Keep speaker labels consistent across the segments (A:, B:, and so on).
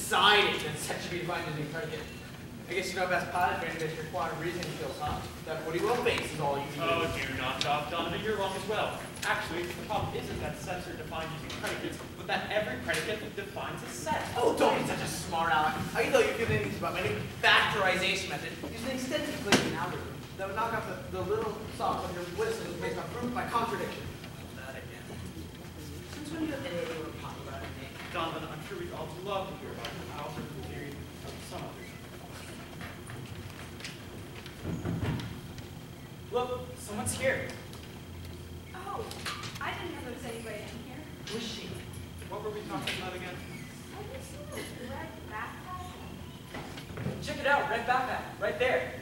A: decided that sex should be defined as a predicate. I guess you know best pilot training that your quantum reasoning skills, huh? That what he will face is all you need.
B: Oh, do not off, Donovan. You're wrong as well. Actually, the problem isn't that sets are defined using predicates, but that every predicate defines a set.
A: Oh, don't be such a smart aleck. I thought you were giving anything about my new factorization method. Using an extensive Gaussian algorithm that would knock out the little socks on your whistles based on proof by contradiction. That again. Since when do you have any idea what I'm talking about?
B: Donovan, I'm sure we'd all love to hear about your algorithm theory of some others. Look, someone's here.
C: Oh, I didn't know there was anybody in here.
A: Who's she?
B: What were we talking about again?
C: Have you seen this red backpack?
B: Check it out, red backpack, right there.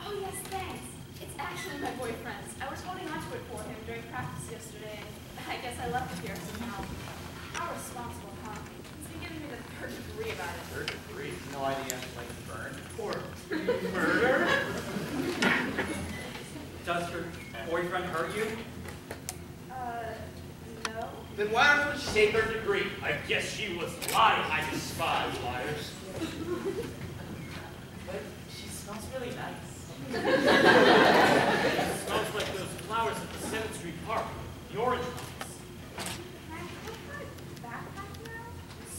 C: Oh yes, thanks. It's actually my boyfriend's. I was holding onto it for him during practice yesterday, and I guess I left it here somehow. How responsible, huh? He's been giving me the third degree about it.
A: Third degree? No idea. Like burn? Or murder?
B: Does your boyfriend hurt you?
C: No.
A: Then why don't you say third degree?
B: I guess she was lying. I despise liars.
A: But she smells really nice.
B: It smells like those flowers at the 7th Street Park, the orange ones.
C: Can I put my backpack now?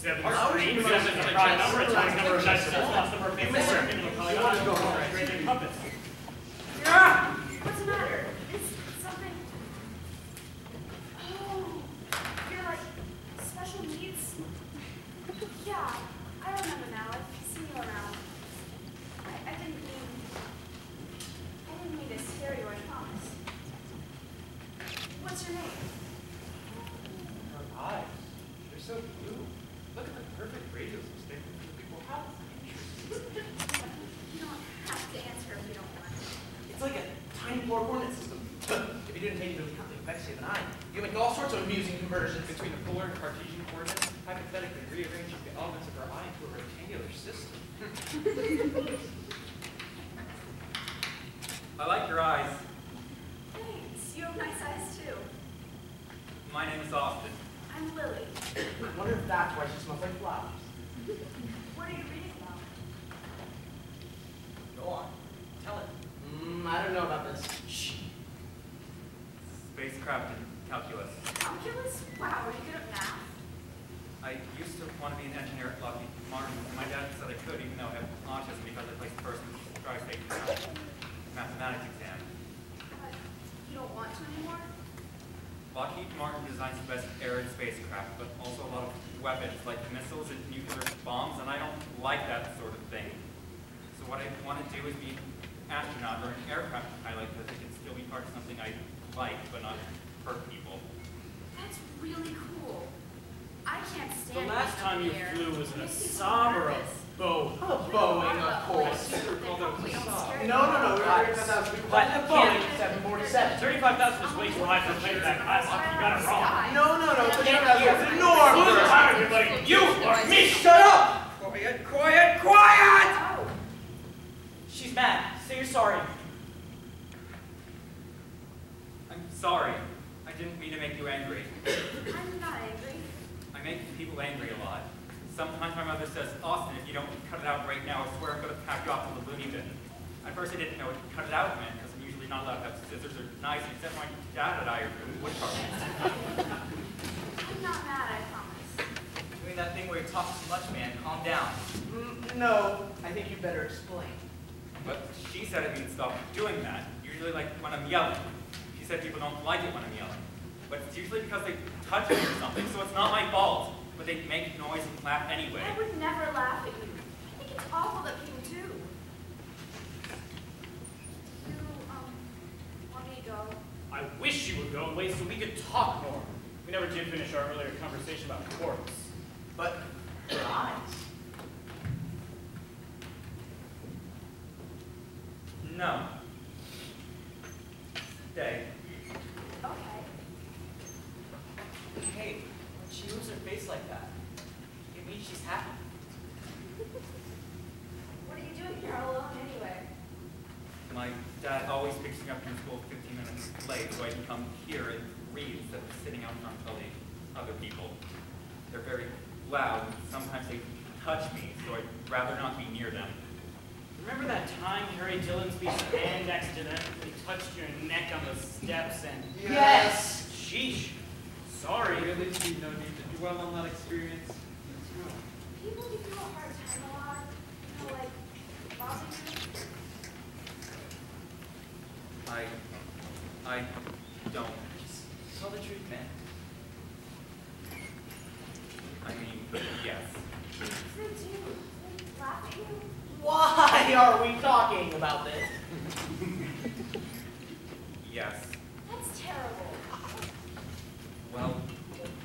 B: 7th Street, 7th is a prime number, atomic number of decimals, lost number of famous circuit, and a polygon, go home, great big compass.
A: Yeah!
C: What's the matter? Is something... Oh, you're like special needs? Yeah, I remember now. I've seen you around. I didn't mean to scare you, I promise. What's your name?
B: Her eyes, they're so blue. Look at the perfect radios of statements for people. How interesting.
C: You don't have to answer if you don't want.
A: It's like a tiny polar coordinate system. If you didn't take into account the complexity of an eye, you can make all sorts of amusing conversions
B: Between the polar and Cartesian coordinates, hypothetically rearranging the elements of our eye into a rectangular system. I like your eyes.
C: Thanks. You have nice eyes too.
B: My name is Austin.
C: I'm Lily.
A: I wonder if that's why she smells like flowers.
C: What are you reading about?
A: Go on. Tell it. I don't know about this. Shh.
B: Spacecraft and calculus.
C: Calculus? Wow, are you good at math?
B: I used to want to be an engineer at Lockheed Martin, and my dad said I could, even though I have autism, because I placed first in the tri-state mathematics exam.
C: But you don't want to anymore?
B: Lockheed Martin designs the best air and spacecraft, but also a lot of weapons, like missiles and nuclear bombs, and I don't like that sort of thing. So what I want to do is be an astronaut or an aircraft pilot, because it can still be part of something I like, but not hurt people.
C: That's really cool. I can't
D: The
C: stand
D: last
C: being
D: time
C: up
D: you
C: here.
D: flew was in a
C: Makes people
D: Sabra
C: nervous.
D: boat.
A: Oh, Boeing, of course.
C: They probably don't scare you.
A: No, we were in the Boeing 747.
D: 35,000 is way too high for a plane of that class. You got it wrong.
A: No, it's a
D: Who's
A: enormous.
D: the time, everybody? You or me?
A: Shut up!
B: Quiet, quiet, quiet!
C: Oh,
B: She's mad. Say you're sorry. I'm sorry. I didn't mean to make you angry.
C: I'm not angry.
B: I make people angry a lot. Sometimes my mother says, Austin, if you don't cut it out right now, I swear I'm going to pack you off in the loony bin. At first I didn't know what cut it out meant, because I'm usually not allowed to have scissors or knives, except my dad and I are doing woodcarving.
C: I'm not mad, I promise.
B: Doing that thing where you talk too much, man. Calm down.
A: No, I think you better explain.
B: But she said I need to stop doing that, usually like when I'm yelling. She said people don't like it when I'm yelling. But it's usually because they touch me or something, so it's not my fault. But they make noise and clap anyway.
C: I would never laugh at you. I think it's awful that people do. You, want me to go?
D: I wish you would go away so we could talk more. We never did finish our earlier conversation about quarks.
A: But your eyes.
B: No. Stay.
C: Okay.
B: Hey, when she moves her face like that, it means she's happy.
C: What are you doing here all alone anyway?
B: Am My dad always picks me up from school 15 minutes late so I can come here and read instead of sitting out front telling other people. They're very loud. Sometimes they touch me, so I'd rather not be near them.
D: Remember that time Harry Dillonsby's hand accidentally touched your neck on the steps and...
A: Yes!
D: Sheesh. Sorry.
E: Really, Steve, no need to dwell on that experience.
C: People give you a hard time a lot. You know, like, bothering you.
B: I don't.
A: Just tell the truth, man.
B: I mean, yes.
C: They do. They laugh at you.
A: Why are we talking about this?
B: Yes.
C: That's terrible.
B: Well,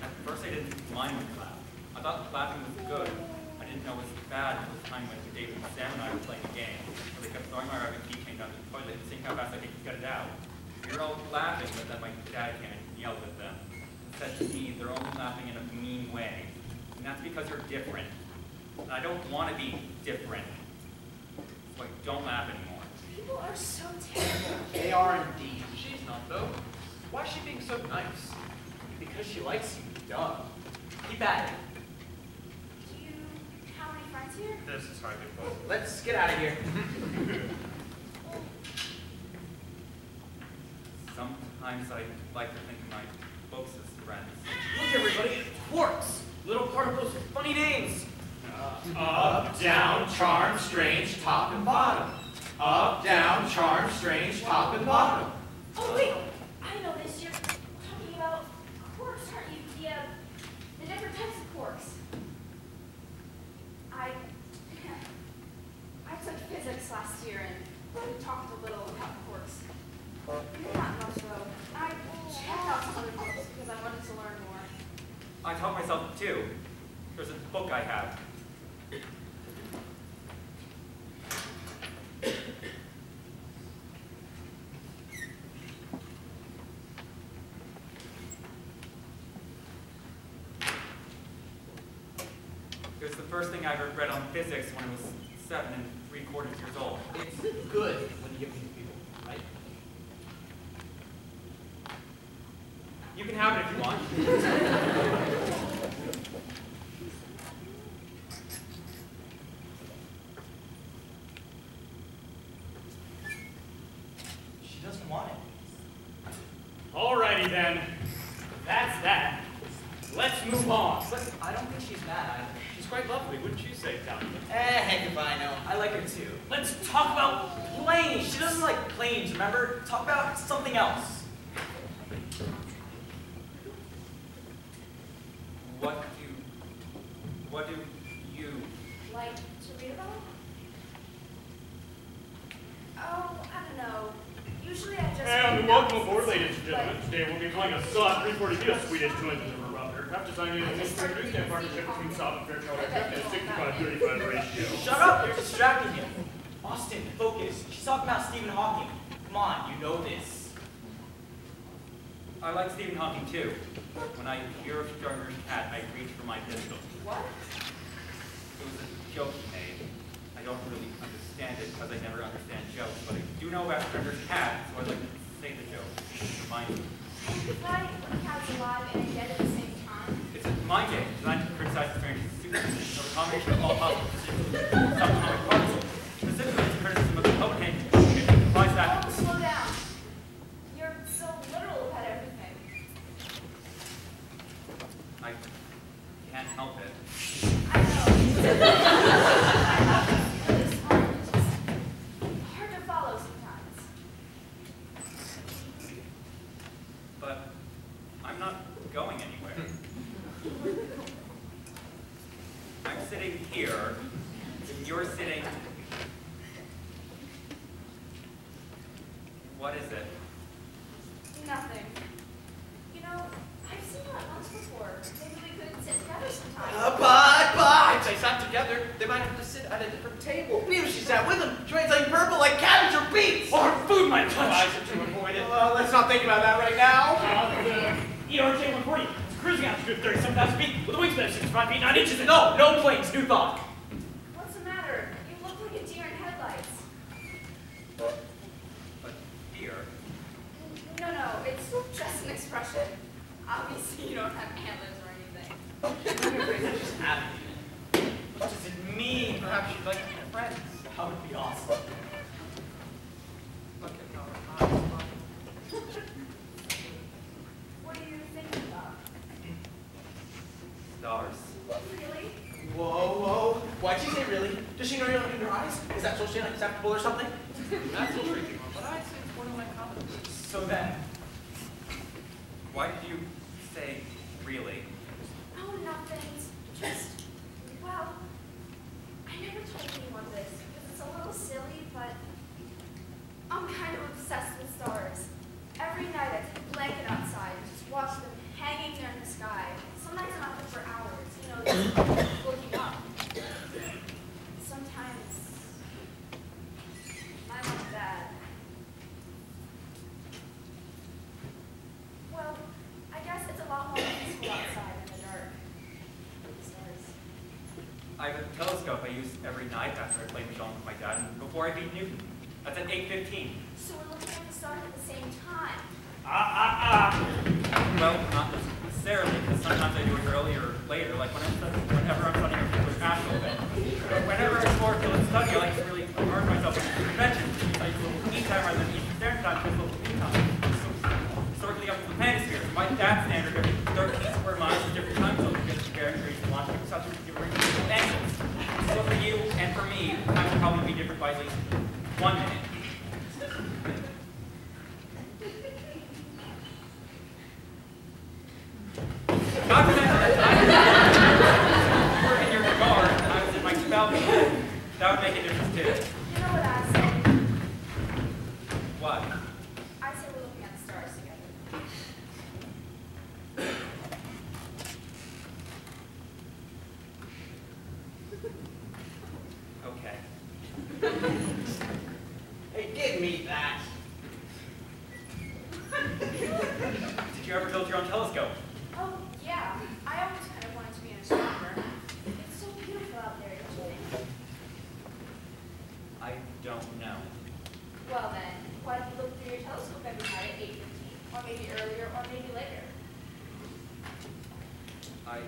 B: at first I didn't mind when they laughed. I thought laughing was good. I didn't know it was bad until the time when David and Sam and I were playing a game, where they kept throwing my rabbit keychain down the toilet and seeing how fast I could get it out. We were all laughing, but then my dad came and yelled at them. And said to me, they're only laughing in a mean way. And that's because you're different. And I don't want to be different. So I don't laugh anymore.
C: People are so terrible.
A: They are indeed. She's not, though. Why is she being so nice?
E: Because she likes you, duh.
A: Keep at it.
C: Do you have any friends here?
D: This is hard to put.
A: Let's get out of here.
B: Sometimes I like to think of my books as friends.
A: Look, everybody, quarks. Little particles with funny names.
E: Up, down, charm, strange, top and bottom. Up, down, charm, strange, top and bottom.
C: Oh, wait. I know this. You're talking about quarks, aren't you? The different types of quarks. I took physics last year and we talked a little about quarks. Not much, though. I checked out some other books because I wanted to learn more.
B: I taught myself too. There's a book I have. It was the first thing I ever read on physics when I was 7 3/4 years old.
A: It's good when you give it to people, right?
B: You can have it if you want.
E: She doesn't want it.
D: Alrighty then. That's that. Let's move on.
A: But I don't think she's mad either.
D: She's quite lovely, wouldn't you say, Calvin?
A: Heck if I know. I like her too.
E: Let's talk about planes. She doesn't like planes, remember? Talk about something else.
B: What do you...
C: Like to read about? Oh, I don't know. Usually I just...
D: And welcome aboard, ladies and gentlemen. Today we'll be flying a Saab 340 of Swedish twins in the rough aircraft designed to introduce a partnership between Saab and Fairchild Aircraft at a 65-35 ratio.
E: Shut up, you're distracting him. Austin, focus. She's talking about Stephen Hawking. Come on, you know this.
B: I like Stephen Hawking too. When I hear of Turner's cat, I reach for my pistol.
C: What?
B: It was a joke he made. I don't really understand it because I never understand jokes, but I do know about Turner's cat, so I'd like to say the joke. Mind you.
C: You fight when a cat's alive and dead at the same time?
B: It's a mind game designed to criticize the strange superstitions of a combination of all possible positions of subatomic particles. Specifically, it's a criticism of the Copenhagen Convention. It implies that...
C: Oh, slow down. You're so literal about everything.
B: I can't help it.
C: I know. I know. It's really smart. It's just hard to follow sometimes.
B: But I'm not going anywhere. I'm sitting here, and you're sitting... What is it?
C: Nothing. You know, I've seen you at lunch before. Maybe we could sit together sometime.
A: But if they sat together, they might have to sit at a different table. Maybe she sat with them, translating purple like cabbage or beets.
D: Or food might touch. To avoid it.
A: Let's not think about that right now.
D: ERJ 140 is cruising altitude 37,000 feet with a wingspan of 65 feet 9 inches.
E: No planes, new thought.
C: What's the matter? You look like a deer in headlights. No, it's just an expression. Obviously, you don't have antlers or anything.
A: I'm afraid I just haven't even. What does it mean? Perhaps you'd like to be friends. That would be awesome. Look at our eyes.
C: What are you thinking about?
B: Stars.
C: Really?
A: Whoa. Why'd she say really? Does she know you're looking in your eyes? Is that socially unacceptable or something?
B: That's a tricky one, but I'd say it's one of my comments.
A: So then,
B: Why did you say really?
C: Oh, nothing. Just, well, I never told anyone this because it's a little silly, but I'm kind of obsessed with stars. Every night I take a blanket outside and just watch them hanging there in the sky. Some nights I'm out there for hours, you know, just looking up. Sometimes I'm like that. Well, I guess it's a lot more peaceful outside in the dark. Stars.
B: I have a telescope I use every night after I play Mahjong with my dad and before I beat Newton. That's at 8:15.
C: So we're looking at the stars at the same time.
B: Well, not necessarily, because sometimes I do it earlier or later, like whenever I'm studying a particular national event. Whenever I explore a field of study, I like to really immerse myself in conventions. I use a little E time rather than Eastern Standard Time, just a little E time. So, historically up to the planisphere, by that standard, every 13 square miles is different time zones because the variations in launch different subjects give different angles. So for you and for me, time will probably be different by at least 1 minute. Not to mention that if you were in your regard and I was in my balcony, that would make a difference too.
C: You know what I say?
B: What?
C: I say we're looking at the stars together.
B: Okay.
A: hey, give me that.
B: Did you ever build your own telescope?
C: Oh, yeah. I always kind of wanted to be an astronomer. It's so beautiful out there, don't you think?
B: I don't know.
C: Well then, why don't you look through your telescope every night at 8:15? Or maybe earlier, or maybe later.
B: I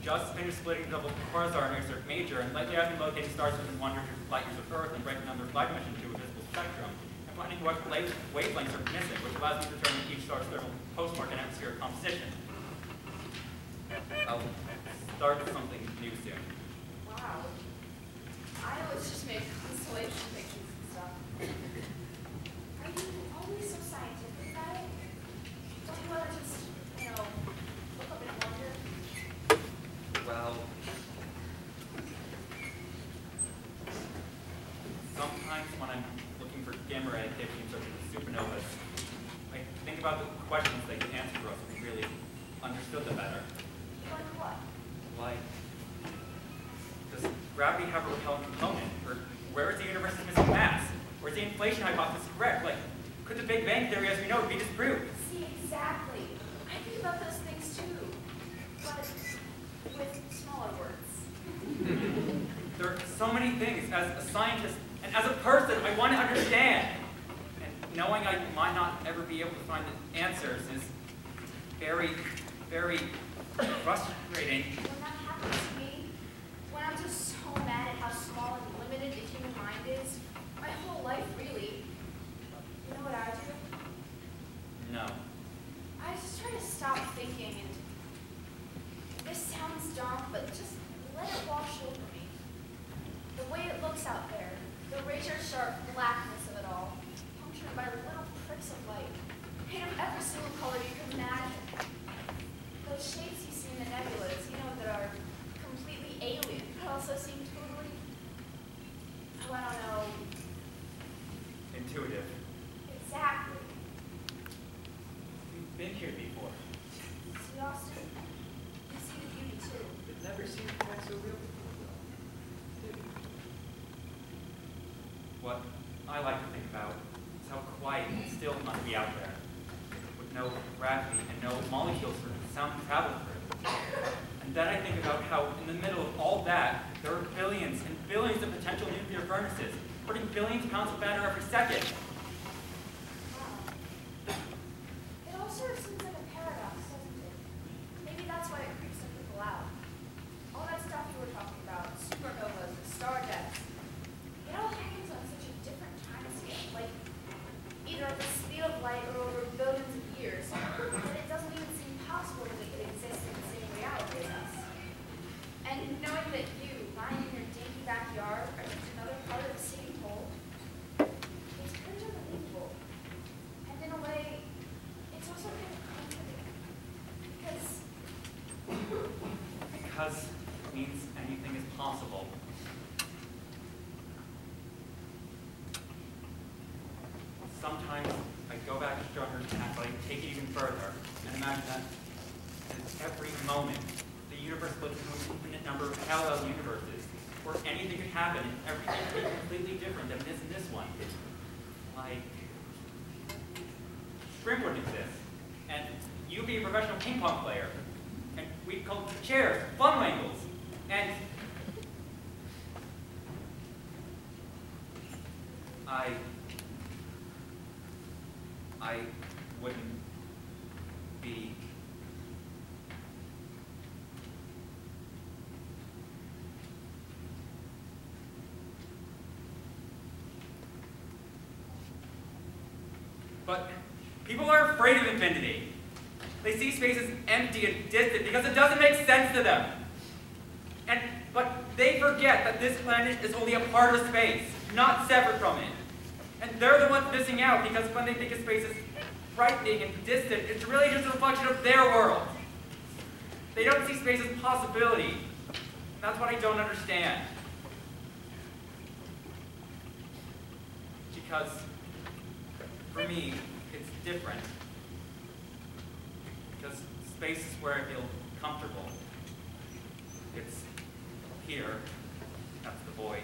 B: just finished splitting double quasar and exert major, and lately I've been locating stars within 100 light years of Earth and breaking down their light emission to a visible spectrum, and finding what wavelengths are missing, which allows me to determine each star's thermal postmark and atmospheric composition. I'll start something new soon.
C: Wow. I always just make constellation pictures and stuff. Are you always so scientific about it? Don't you ever just, you know, look up and wonder?
B: Well, sometimes when I'm looking for gamma ray activity in search of supernovas, I think about the questions they could answer for us if we really understood them better.
C: Like what?
B: Like, does gravity have a repellent component? Or where is the universe's missing mass? Or is the inflation hypothesis correct? Like, could the Big Bang Theory as we know it be disproved?
C: See, exactly. I think about those things too. But with smaller words.
B: There are so many things as a scientist and as a person I want to understand. And knowing I might not ever be able to find the answers is very, very frustrating.
C: When that happens to me, when I'm just so mad at how small and limited the human mind is, my whole life really, you know what I do?
B: No.
C: I just try to stop thinking and this sounds dumb, but just let it wash over me. The way it looks out there, the razor-sharp blackness of it all, punctured by little pricks of light, paint of every single color you can imagine. Those shapes you see in the nebulas, you know, that are completely alien, but also seem totally, oh, I don't know,
B: Intuitive.
C: exactly.
A: We've been here before.
C: See, Austin? You see the beauty too.
A: We've never seen it quite so real before, though. Did we?
B: What I like to think about is how quiet and still it must be out there, with no gravity and no molecules for sound to travel through. And then I think about how in the middle of all that, there are billions and billions of potential nuclear furnaces, burning billions of pounds of matter every second.
C: Wow.
B: stronger than but I take it even further and imagine that at every moment the universe splits into an infinite number of parallel universes where anything could happen and everything could be completely different than this and this one. Like, Shrimp wouldn't exist, and you'd be a professional ping pong player, and we'd call chairs fun wangles, and I wouldn't be but people are afraid of infinity. They see space as empty and distant because it doesn't make sense to them. But they forget that this planet is only a part of space, not separate from it. And they're the ones missing out because when they think of space as frightening and distant, it's really just a reflection of their world. They don't see space as possibility. And that's what I don't understand. Because for me, it's different. Because space is where I feel comfortable. It's here. That's the void.